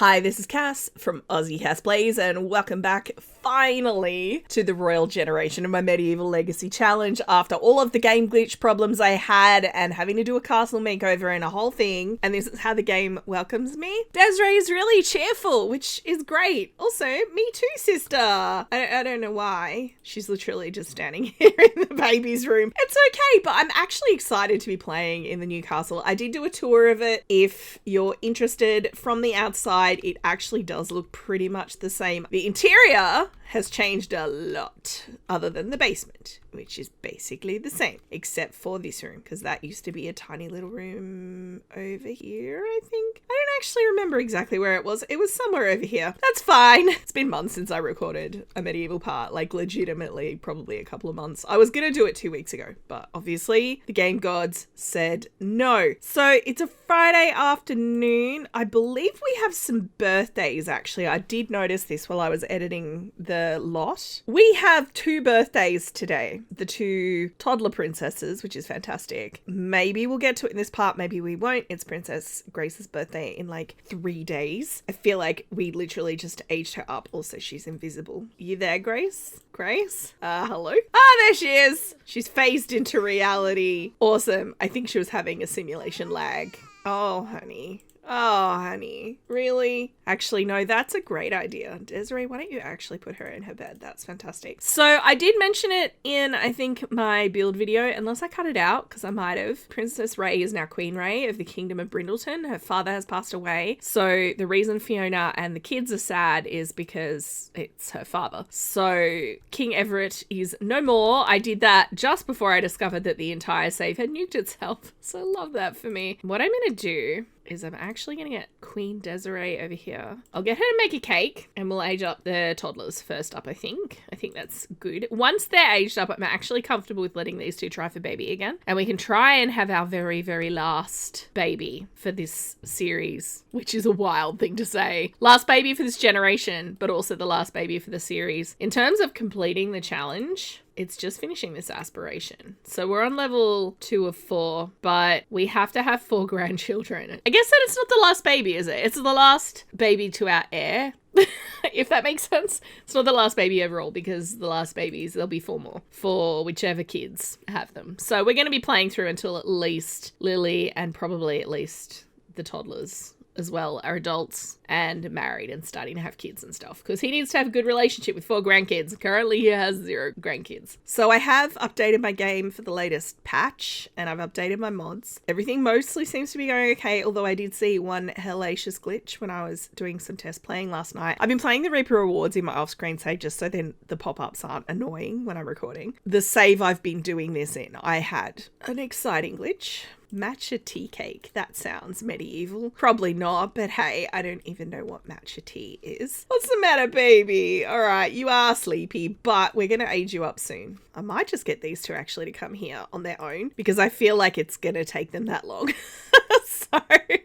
Hi, this is Cass from Aussie Cass Plays, and welcome back, finally, to the Royal Generation of my Medieval Legacy Challenge after all of the game glitch problems I had and having to do a castle makeover and a whole thing, and this is how the game welcomes me. Desiree is really cheerful, which is great. Also, me too, sister. I don't know why. She's literally just standing here in the baby's room. It's okay, but I'm actually excited to be playing in the new castle. I did do a tour of it. If you're interested, from the outside, it actually does look pretty much the same. The interior has changed a lot, other than the basement, which is basically the same, except for this room, because that used to be a tiny little room over here, I think. I don't actually remember exactly where it was. It was somewhere over here. That's fine. It's been months since I recorded a medieval part, like legitimately probably a couple of months. I was going to do it 2 weeks ago, but obviously the game gods said no. So it's a Friday afternoon. I believe we have some birthdays, actually. I did notice this while I was editing the lot. We have 2 birthdays today. The 2 toddler princesses, which is fantastic. Maybe we'll get to it in this part, maybe we won't. It's Princess Grace's birthday in like 3 days. I feel like we literally just aged her up. Also, she's invisible. You there, Grace? Grace? Hello? There she is. She's phased into reality. Awesome. I think she was having a simulation lag. Oh, honey. Oh, honey. Really? Actually, no, that's a great idea. Desiree, why don't you actually put her in her bed? That's fantastic. So I did mention it in, I think, my build video, unless I cut it out, because I might have. Princess Rhea is now Queen Rhea of the Kingdom of Brindleton. Her father has passed away. So the reason Fiona and the kids are sad is because it's her father. So King Everett is no more. I did that just before I discovered that the entire save had nuked itself. So I love that for me. What I'm going to do is I'm actually going to get Queen Desiree over here. I'll get her to make a cake and we'll age up the toddlers first up, I think. I think that's good. Once they're aged up, I'm actually comfortable with letting these 2 try for baby again. And we can try and have our very, very last baby for this series, which is a wild thing to say. Last baby for this generation, but also the last baby for the series. In terms of completing the challenge, it's just finishing this aspiration. So we're on level 2 of 4, but we have to have 4 grandchildren. I guess that it's not the last baby, is it? It's the last baby to our heir. If that makes sense. It's not the last baby overall, because the last babies, there'll be 4 more for whichever kids have them. So we're going to be playing through until at least Lily and probably at least the toddlers as well are adults and married and starting to have kids and stuff, because he needs to have a good relationship with 4 grandkids. Currently he has 0 grandkids. So I have updated my game for the latest patch and I've updated my mods. Everything mostly seems to be going okay, although I did see one hellacious glitch when I was doing some test playing last night. I've been playing the Reaper Rewards in my off-screen save just so then the pop-ups aren't annoying when I'm recording. The save I've been doing this in, I had an exciting glitch. Matcha tea cake. That sounds medieval. Probably not, but hey, I don't even know what matcha tea is. What's the matter, baby? All right, you are sleepy, but we're going to age you up soon. I might just get these 2 actually to come here on their own, because I feel like it's going to take them that long. So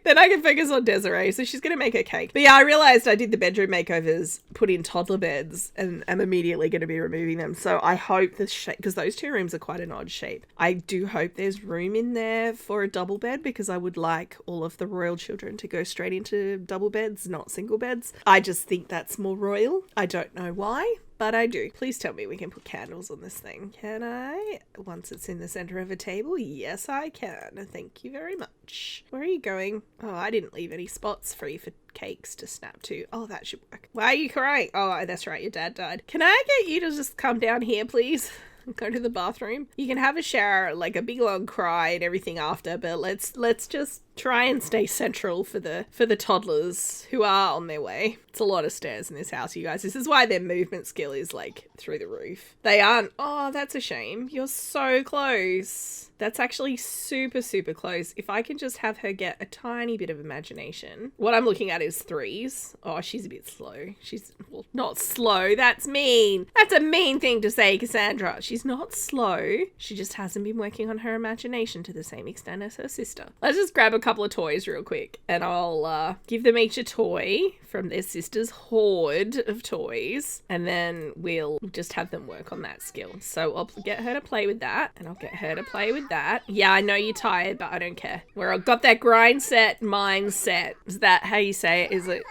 then I can focus on Desiree. So she's going to make her cake. But yeah, I realized I did the bedroom makeovers, put in toddler beds, and I'm immediately going to be removing them. So I hope the shape, because those 2 rooms are quite an odd shape. I do hope there's room in there for a double bed, because I would like all of the royal children to go straight into double beds, not single beds. I just think that's more royal. I don't know why, but I do. Please tell me we can put candles on this thing. Can I? Once it's in the center of a table? Yes, I can. Thank you very much. Where are you going? Oh, I didn't leave any spots free for cakes to snap to. Oh, that should work. Why are you crying? Oh, that's right. Your dad died. Can I get you to just come down here, please? Go to the bathroom. You can have a shower, like a big long cry and everything after, but let's just try and stay central for the toddlers who are on their way. It's a lot of stairs in this house, you guys. This is why their movement skill is like through the roof. They aren't. Oh, that's a shame. You're so close. That's actually super, super close. If I can just have her get a tiny bit of imagination. What I'm looking at is 3s. Oh, she's a bit slow. She's, well, not slow. That's mean. That's a mean thing to say, Cassandra. She's not slow. She just hasn't been working on her imagination to the same extent as her sister. Let's just grab a couple of toys real quick and I'll give them each a toy from their sister's hoard of toys, and then we'll just have them work on that skill. So I'll get her to play with that, and I'll get her to play with with that. Yeah, I know you're tired, but I don't care. We're got that grind set mindset. Is that how you say it? Is it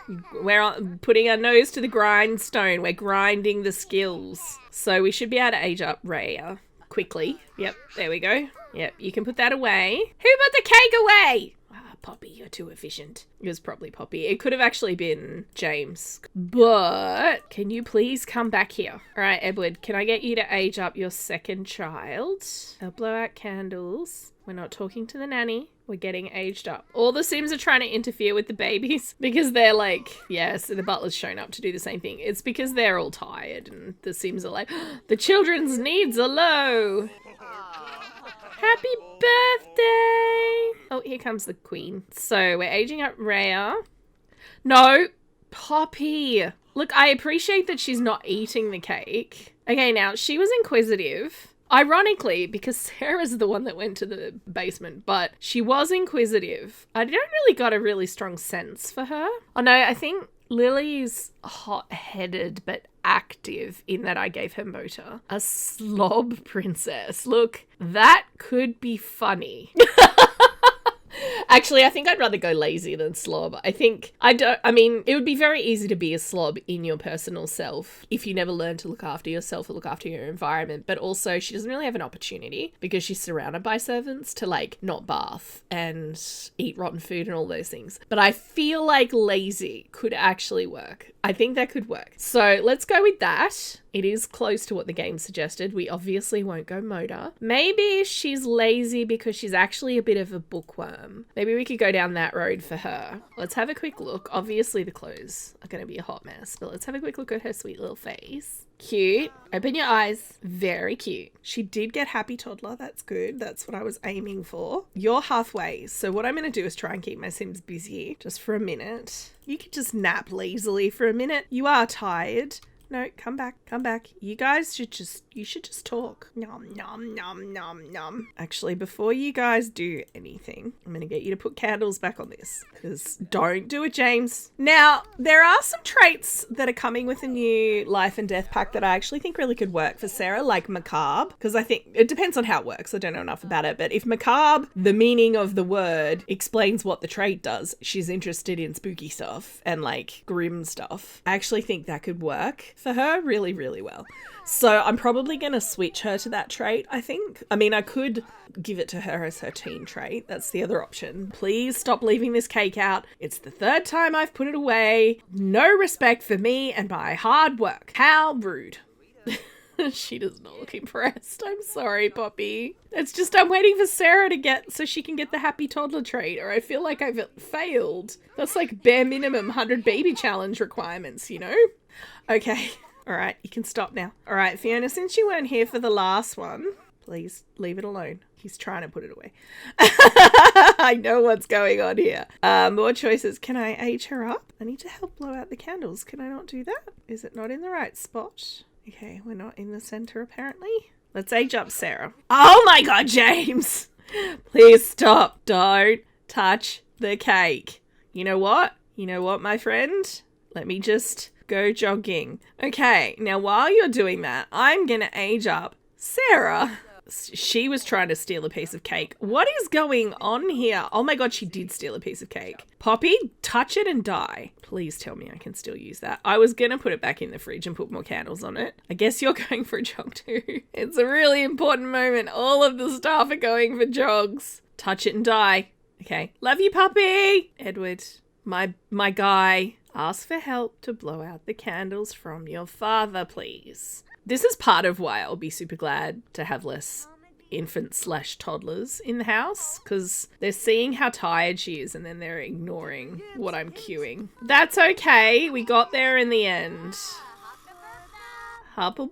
we're putting our nose to the grindstone? We're grinding the skills. So we should be able to age up Rhea quickly. Yep, there we go. Yep, you can put that away. Who put the cake away? Poppy, you're too efficient. It was probably Poppy. It could have actually been James. But can you please come back here? All right, Edward, can I get you to age up your second child? I'll blow out candles. We're not talking to the nanny. We're getting aged up. All the Sims are trying to interfere with the babies because they're like, yes, the butler's shown up to do the same thing. It's because they're all tired and the Sims are like, the children's needs are low. Happy birthday! Oh, here comes the queen. So we're aging up Rhea. No, Poppy. Look, I appreciate that she's not eating the cake. Okay, now, she was inquisitive. Ironically, because Sarah's the one that went to the basement, but she was inquisitive. I don't really got a really strong sense for her. Oh no, I think Lily's hot-headed but active in that I gave her motor. A slob princess. Look, that could be funny. Actually, I think I'd rather go lazy than slob. I mean, it would be very easy to be a slob in your personal self if you never learn to look after yourself or look after your environment. But also, she doesn't really have an opportunity because she's surrounded by servants to, like, not bath and eat rotten food and all those things. But I feel like lazy could actually work. I think that could work. So let's go with that. It is close to what the game suggested. We obviously won't go motor. Maybe she's lazy because she's actually a bit of a bookworm. Maybe we could go down that road for her. Let's have a quick look. Obviously the clothes are going to be a hot mess, but let's have a quick look at her sweet little face. Cute. Open your eyes. Very cute. She did get happy toddler. That's good. That's what I was aiming for. You're halfway. So what I'm going to do is try and keep my Sims busy just for a minute. You could just nap lazily for a minute. You are tired. No, come back. You guys should just talk. Nom, nom, nom, nom, nom. Actually, before you guys do anything, I'm going to get you to put candles back on this. Because don't do it, James. Now, there are some traits that are coming with a new life and death pack that I actually think really could work for Sarah, like macabre. Because I think it depends on how it works. I don't know enough about it. But if macabre, the meaning of the word, explains what the trait does, she's interested in spooky stuff and like grim stuff. I actually think that could work for her really, really well. So I'm probably going to switch her to that trait, I think. I mean, I could give it to her as her teen trait. That's the other option. Please stop leaving this cake out. It's the third time I've put it away. No respect for me and my hard work. How rude. She does not look impressed. I'm sorry, Poppy. It's just I'm waiting for Sarah to get so she can get the happy toddler trait, or I feel like I've failed. That's like bare minimum 100 baby challenge requirements, you know? Okay. All right, you can stop now. All right, Fiona, since you weren't here for the last one, please leave it alone. He's trying to put it away. I know what's going on here. More choices. Can I age her up? I need to help blow out the candles. Can I not do that? Is it not in the right spot? Okay, we're not in the center apparently. Let's age up Sarah. Oh my God, James! Please stop. Don't touch the cake. You know what? You know what, my friend? Let me just go jogging. Okay, now while you're doing that, I'm gonna age up Sarah. She was trying to steal a piece of cake. What is going on here? Oh my God, she did steal a piece of cake. Poppy, touch it and die. Please tell me I can still use that. I was gonna put it back in the fridge and put more candles on it. I guess you're going for a jog too. It's a really important moment. All of the staff are going for jogs. Touch it and die. Okay. Love you, puppy. Edward, my guy. Ask for help to blow out the candles from your father, please. This is part of why I'll be super glad to have less infants/toddlers in the house, because they're seeing how tired she is and then they're ignoring what I'm cueing. That's okay. We got there in the end. Happy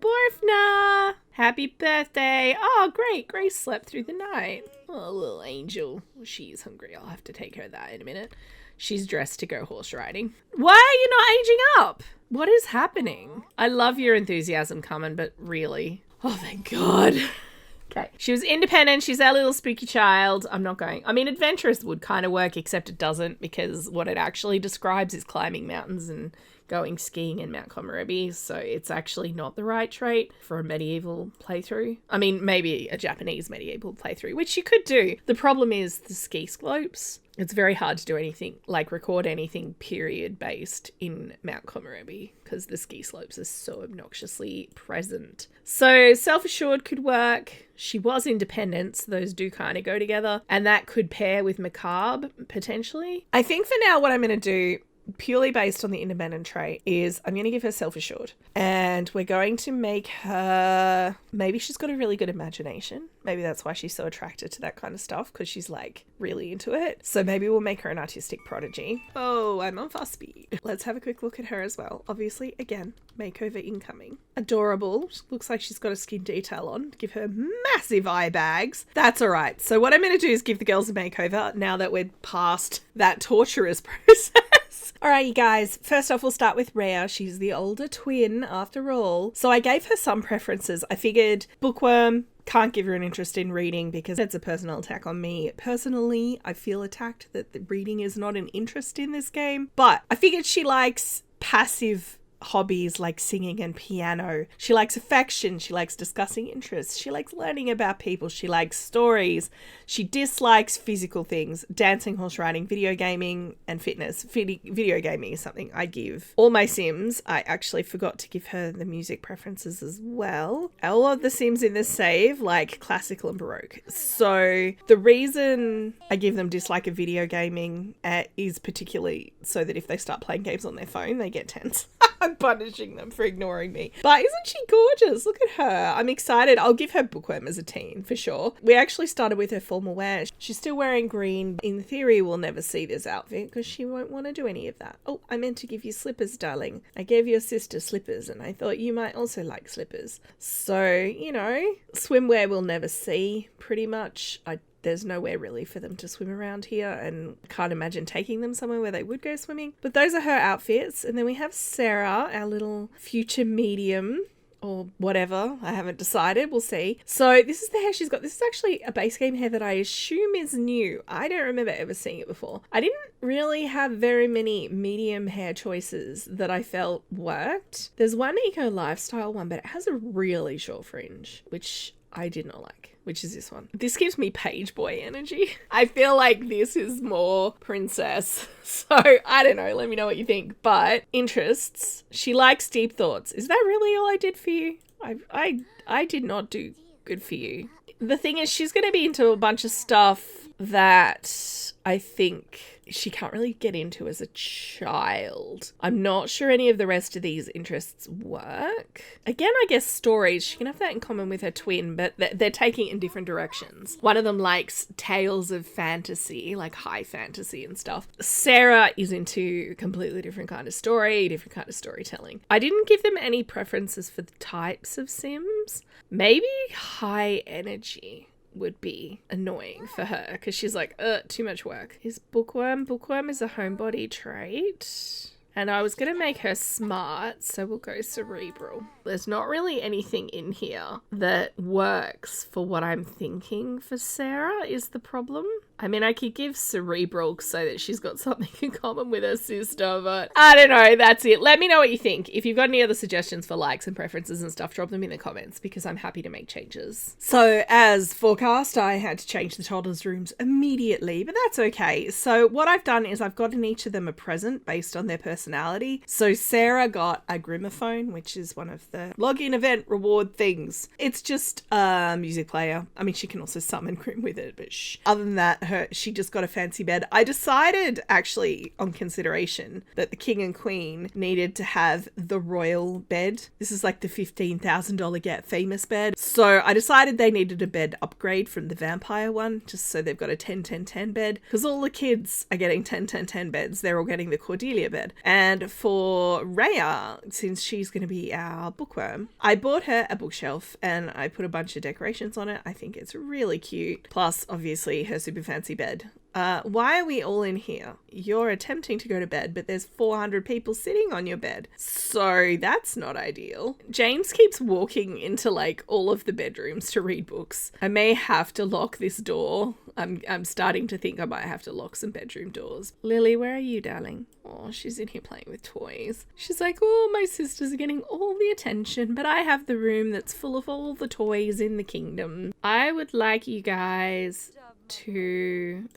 Happy birthday. Oh, great. Grace slept through the night. Oh, little angel. She is hungry. I'll have to take her that in a minute. She's dressed to go horse riding. Why are you not aging up? What is happening? I love your enthusiasm, Carmen, but really? Oh, thank God. Okay. She was independent. She's our little spooky child. I'm not going. I mean, adventurous would kind of work, except it doesn't, because what it actually describes is climbing mountains and going skiing in Mount Komorebi, so it's actually not the right trait for a medieval playthrough. I mean, maybe a Japanese medieval playthrough, which you could do. The problem is the ski slopes. It's very hard to do anything, like record anything period based in Mount Komorebi because the ski slopes are so obnoxiously present. So self-assured could work. She was independent, so those do kind of go together. And that could pair with macabre, potentially. I think for now what I'm going to do, purely based on the independent trait, is I'm going to give her self-assured. And we're going to make her... Maybe she's got a really good imagination. Maybe that's why she's so attracted to that kind of stuff, because she's like really into it. So maybe we'll make her an artistic prodigy. Oh, I'm on fast speed. Let's have a quick look at her as well. Obviously, again, makeover incoming. Adorable. Looks like she's got a skin detail on. Give her massive eye bags. That's all right. So what I'm going to do is give the girls a makeover now that we're past that torturous process. All right, you guys. First off, we'll start with Rhea. She's the older twin after all. So I gave her some preferences. I figured bookworm, can't give her an interest in reading because it's a personal attack on me. Personally, I feel attacked that the reading is not an interest in this game. But I figured she likes passive hobbies like singing and piano. She likes affection. She likes discussing interests. She likes learning about people. She likes stories. She dislikes physical things. Dancing, horse riding, video gaming, and fitness. Video gaming is something I give all my Sims. I actually forgot to give her the music preferences as well. All of the Sims in this save like classical and baroque. So the reason I give them dislike of video gaming is particularly so that if they start playing games on their phone, they get tense. I'm punishing them for ignoring me. But isn't she gorgeous? Look at her. I'm excited. I'll give her bookworm as a teen for sure. We actually started with her formal wear. She's still wearing green. In theory, we'll never see this outfit because she won't want to do any of that. Oh, I meant to give you slippers, darling. I gave your sister slippers and I thought you might also like slippers. So, you know, swimwear we'll never see pretty much. There's nowhere really for them to swim around here and can't imagine taking them somewhere where they would go swimming. But those are her outfits. And then we have Sarah, our little future medium or whatever. I haven't decided. We'll see. So this is the hair she's got. This is actually a base game hair that I assume is new. I don't remember ever seeing it before. I didn't really have very many medium hair choices that I felt worked. There's one eco lifestyle one, but it has a really short fringe, which I did not like. Which is this one. This gives me page boy energy. I feel like this is more princess. So I don't know. Let me know what you think. But interests. She likes deep thoughts. Is that really all I did for you? I did not do good for you. The thing is, she's going to be into a bunch of stuff that I think she can't really get into as a child. I'm not sure any of the rest of these interests work. Again, I guess stories. She can have that in common with her twin, but they're taking it in different directions. One of them likes tales of fantasy, like high fantasy and stuff. Sarah is into a completely different kind of story, different kind of storytelling. I didn't give them any preferences for the types of Sims. Maybe high energy would be annoying for her because she's like, too much work. Is bookworm? Bookworm is a homebody trait. And I was going to make her smart, so we'll go cerebral. There's not really anything in here that works for what I'm thinking for Sarah is the problem. I mean, I could give cerebral so that she's got something in common with her sister, but I don't know. That's it. Let me know what you think. If you've got any other suggestions for likes and preferences and stuff, drop them in the comments because I'm happy to make changes. So as forecast, I had to change the toddlers' rooms immediately, but that's okay. So what I've done is I've gotten each of them a present based on their personality. So Sarah got a Grimaphone, which is one of the login event reward things. It's just a music player. I mean, she can also summon Grim with it, but other than that, she just got a fancy bed. I decided actually on consideration that the king and queen needed to have the royal bed. This is like the $15,000 get famous bed. So I decided they needed a bed upgrade from the vampire one, just so they've got a 10-10-10 bed because all the kids are getting 10-10-10 beds. They're all getting the Cordelia bed. And for Rhea, since she's going to be our bookworm, I bought her a bookshelf and I put a bunch of decorations on it. I think it's really cute. Plus, obviously, her super fancy bed. Why are we all in here? You're attempting to go to bed, but there's 400 people sitting on your bed. So that's not ideal. James keeps walking into like all of the bedrooms to read books. I may have to lock this door. I'm starting to think I might have to lock some bedroom doors. Lily, where are you, darling? Oh, she's in here playing with toys. She's like, oh, my sisters are getting all the attention, but I have the room that's full of all the toys in the kingdom. I would like you guys to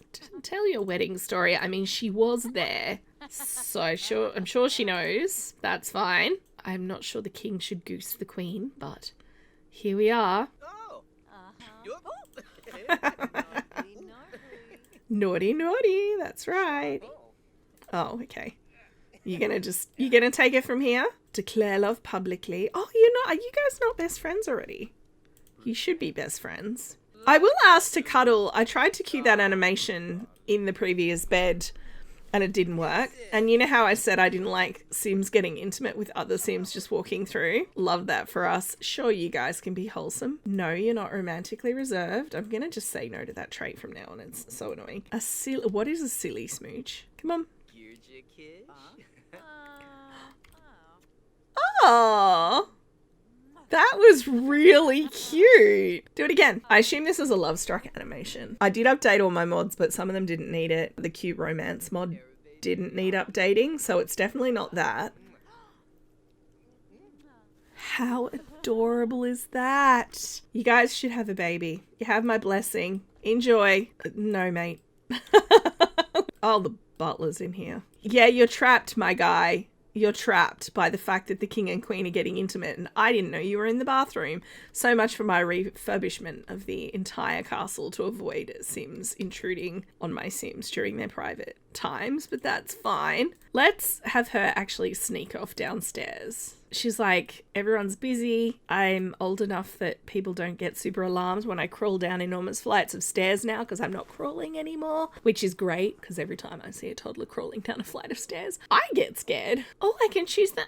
tell your wedding story. I mean, she was there, so I'm sure she knows. That's fine. I'm not sure the king should goose the queen, but here we are. Naughty, naughty. That's right. Oh, okay. You're gonna take it from here? Declare love publicly. Oh, are you guys not best friends already? You should be best friends. I will ask to cuddle. I tried to cue that animation in the previous bed and it didn't work. And you know how I said I didn't like Sims getting intimate with other Sims just walking through? Love that for us. Sure, you guys can be wholesome. No, you're not romantically reserved. I'm going to just say no to that trait from now on. It's so annoying. What is a silly smooch? Come on. Oh, that was really cute. Do it again. I assume this is a Love Struck animation. I did update all my mods, but some of them didn't need it. The cute romance mod didn't need updating, so it's definitely not that. How adorable is that? You guys should have a baby. You have my blessing. Enjoy. No, mate. Oh, the butler's in here. Yeah, you're trapped, my guy. You're trapped by the fact that the king and queen are getting intimate and I didn't know you were in the bathroom. So much for my refurbishment of the entire castle to avoid Sims intruding on my Sims during their private times, but that's fine. Let's have her actually sneak off downstairs. She's like, everyone's busy. I'm old enough that people don't get super alarmed when I crawl down enormous flights of stairs now because I'm not crawling anymore, which is great because every time I see a toddler crawling down a flight of stairs, I get scared. Oh, I can choose the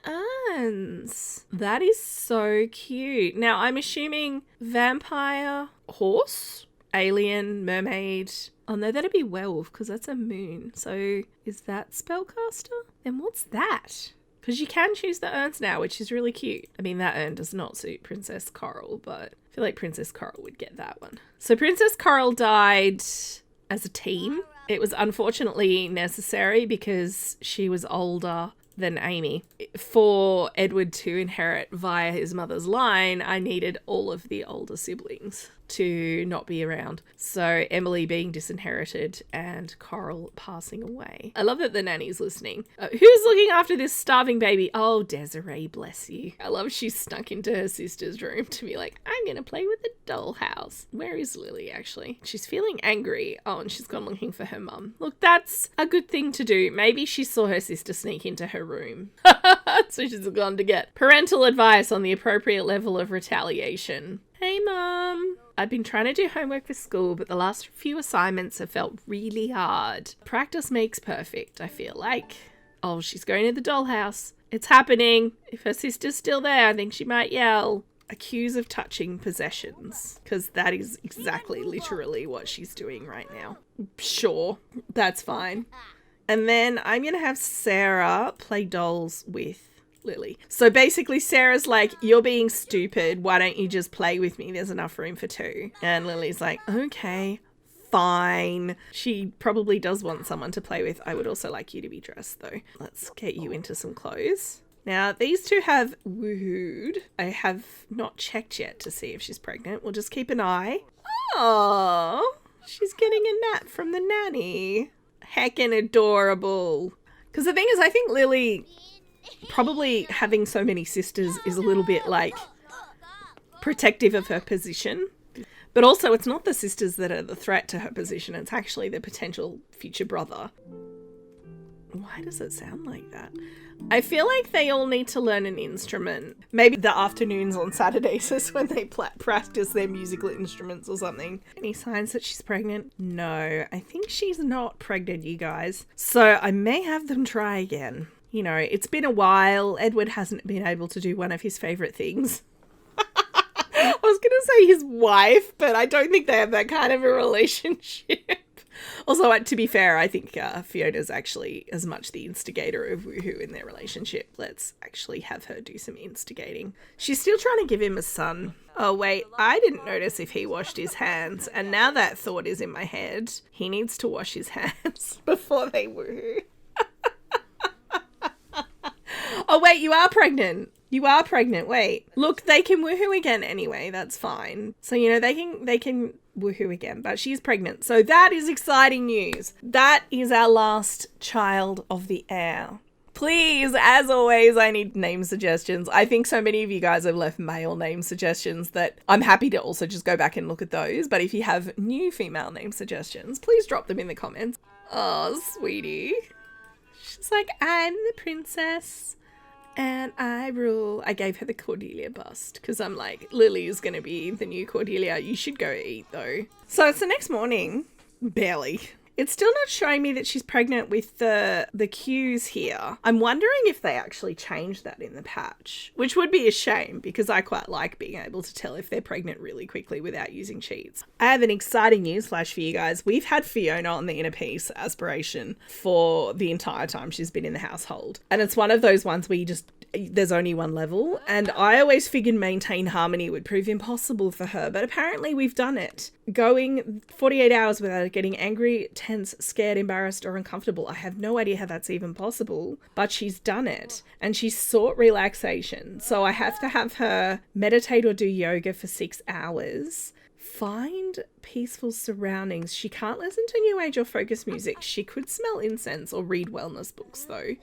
urns. That is so cute. Now, I'm assuming vampire, horse, alien, mermaid. Oh no, that'd be werewolf because that's a moon. So is that spellcaster? Then what's that? Because you can choose the urns now, which is really cute. I mean, that urn does not suit Princess Coral, but I feel like Princess Coral would get that one. So Princess Coral died as a teen. It was unfortunately necessary because she was older than Aimee. For Edward to inherit via his mother's line, I needed all of the older siblings to not be around. So Emily being disinherited and Coral passing away. I love that the nanny's listening. Who's looking after this starving baby? Oh, Desiree, bless you. I love she snuck into her sister's room to be like, I'm gonna play with the dollhouse. Where is Lily, actually? She's feeling angry. Oh, and she's gone looking for her mum. Look, that's a good thing to do. Maybe she saw her sister sneak into her room. So she's gone to get parental advice on the appropriate level of retaliation. Hey, Mum. I've been trying to do homework for school, but the last few assignments have felt really hard. Practice makes perfect, I feel like. Oh, she's going to the dollhouse. It's happening. If her sister's still there, I think she might yell. Accuse of touching possessions, because that is exactly literally what she's doing right now. Sure, that's fine. And then I'm going to have Sarah play dolls with Lily. So basically Sarah's like, you're being stupid. Why don't you just play with me? There's enough room for two. And Lily's like, okay, fine. She probably does want someone to play with. I would also like you to be dressed though. Let's get you into some clothes. Now, these two have woohooed. I have not checked yet to see if she's pregnant. We'll just keep an eye. Oh, she's getting a nap from the nanny. Heckin' adorable. Because the thing is, I think Lily, probably having so many sisters is a little bit like protective of her position. But also, it's not the sisters that are the threat to her position. It's actually the potential future brother. Why does it sound like that? I feel like they all need to learn an instrument. Maybe the afternoons on Saturdays is when they practice their musical instruments or something. Any signs that she's pregnant? No, I think she's not pregnant, you guys. So I may have them try again. You know, it's been a while. Edward hasn't been able to do one of his favourite things. I was going to say his wife, but I don't think they have that kind of a relationship. Also, to be fair, I think Fiona's actually as much the instigator of woohoo in their relationship. Let's actually have her do some instigating. She's still trying to give him a son. Oh, wait, I didn't notice if he washed his hands. And now that thought is in my head. He needs to wash his hands before they woohoo. Oh, wait, you are pregnant. You are pregnant. Wait, look, they can woohoo again anyway. That's fine. So, you know, they can woohoo again, but she's pregnant. So that is exciting news. That is our last child of the heir. Please, as always, I need name suggestions. I think so many of you guys have left male name suggestions that I'm happy to also just go back and look at those. But if you have new female name suggestions, please drop them in the comments. Oh, sweetie. She's like, I'm the princess. And I rule. I gave her the Cordelia bust because I'm like, Lily is going to be the new Cordelia. You should go eat though. So it's the next morning. Barely. It's still not showing me that she's pregnant with the cues here. I'm wondering if they actually changed that in the patch, which would be a shame because I quite like being able to tell if they're pregnant really quickly without using cheats. I have an exciting news flash for you guys. We've had Fiona on the inner peace aspiration for the entire time she's been in the household. And it's one of those ones where there's only one level, and I always figured maintain harmony would prove impossible for her, but apparently we've done it. Going 48 hours without getting angry, tense, scared, embarrassed, or uncomfortable. I have no idea how that's even possible, but she's done it, and she's sought relaxation. So I have to have her meditate or do yoga for 6 hours. Find peaceful surroundings. She can't listen to new age or focus music. She could smell incense or read wellness books though.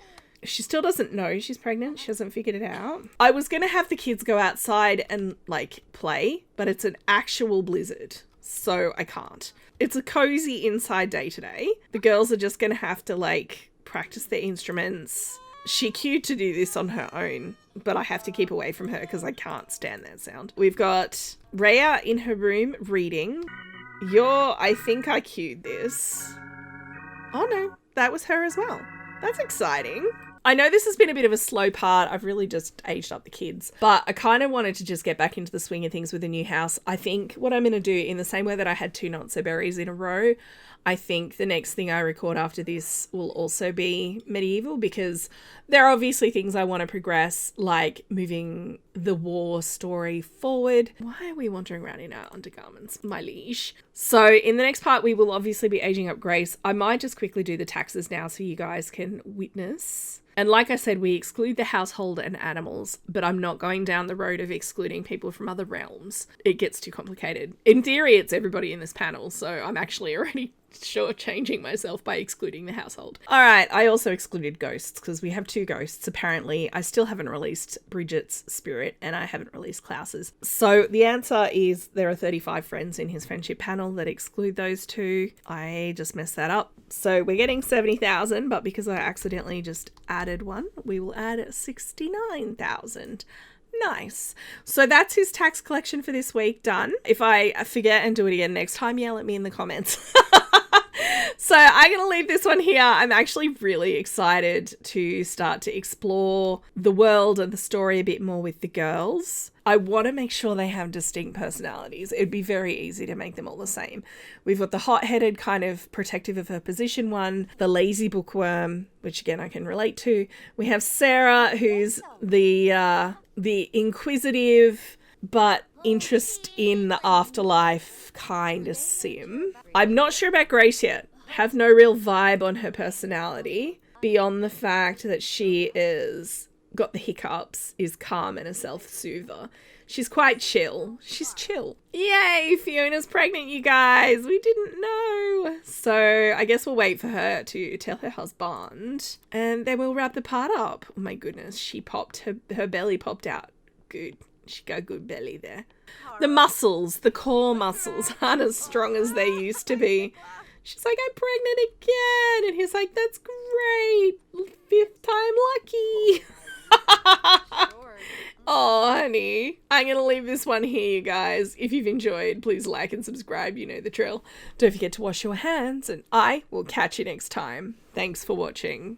She still doesn't know she's pregnant. She hasn't figured it out. I was going to have the kids go outside and like play, but it's an actual blizzard, so I can't. It's a cozy inside day today. The girls are just going to have to like practice their instruments. She queued to do this on her own, but I have to keep away from her because I can't stand that sound. We've got Rhea in her room reading. I think I queued this. Oh no, that was her as well. That's exciting. I know this has been a bit of a slow part. I've really just aged up the kids, but I kind of wanted to just get back into the swing of things with a new house. I think what I'm going to do, in the same way that I had 2 not so berries in a row, I think the next thing I record after this will also be medieval, because there are obviously things I want to progress, like moving the war story forward. Why are we wandering around in our undergarments, my liege? So in the next part, we will obviously be aging up Grace. I might just quickly do the taxes now so you guys can witness. And like I said, we exclude the household and animals, but I'm not going down the road of excluding people from other realms. It gets too complicated. In theory, it's everybody in this panel, so I'm actually already shortchanging myself by excluding the household. All right, I also excluded ghosts because we have 2 ghosts, apparently. I still haven't released Bridget's spirit and I haven't released Klaus's. So the answer is there are 35 friends in his friendship panel that exclude those 2. I just messed that up. So we're getting 70,000, but because I accidentally just added one, we will add 69,000. Nice. So that's his tax collection for this week done. If I forget and do it again next time, yell at me in the comments. So I'm going to leave this one here. I'm actually really excited to start to explore the world and the story a bit more with the girls. I want to make sure they have distinct personalities. It'd be very easy to make them all the same. We've got the hot-headed kind of protective of her position one, the lazy bookworm, which again I can relate to. We have Sarah, who's the inquisitive but interest in the afterlife kind of sim. I'm not sure about Grace yet. Have no real vibe on her personality beyond the fact that she is got the hiccups, is calm and a self-soother. She's quite chill. She's chill. Yay, Fiona's pregnant, you guys. We didn't know. So I guess we'll wait for her to tell her husband and then we'll wrap the part up. Oh my goodness, she popped, her belly popped out. Good. She got a good belly there. The muscles, the core muscles aren't as strong as they used to be. She's like, I'm pregnant again. And he's like, that's great. 5th time lucky. Oh, honey. I'm going to leave this one here, you guys. If you've enjoyed, please like and subscribe. You know the drill. Don't forget to wash your hands, and I will catch you next time. Thanks for watching.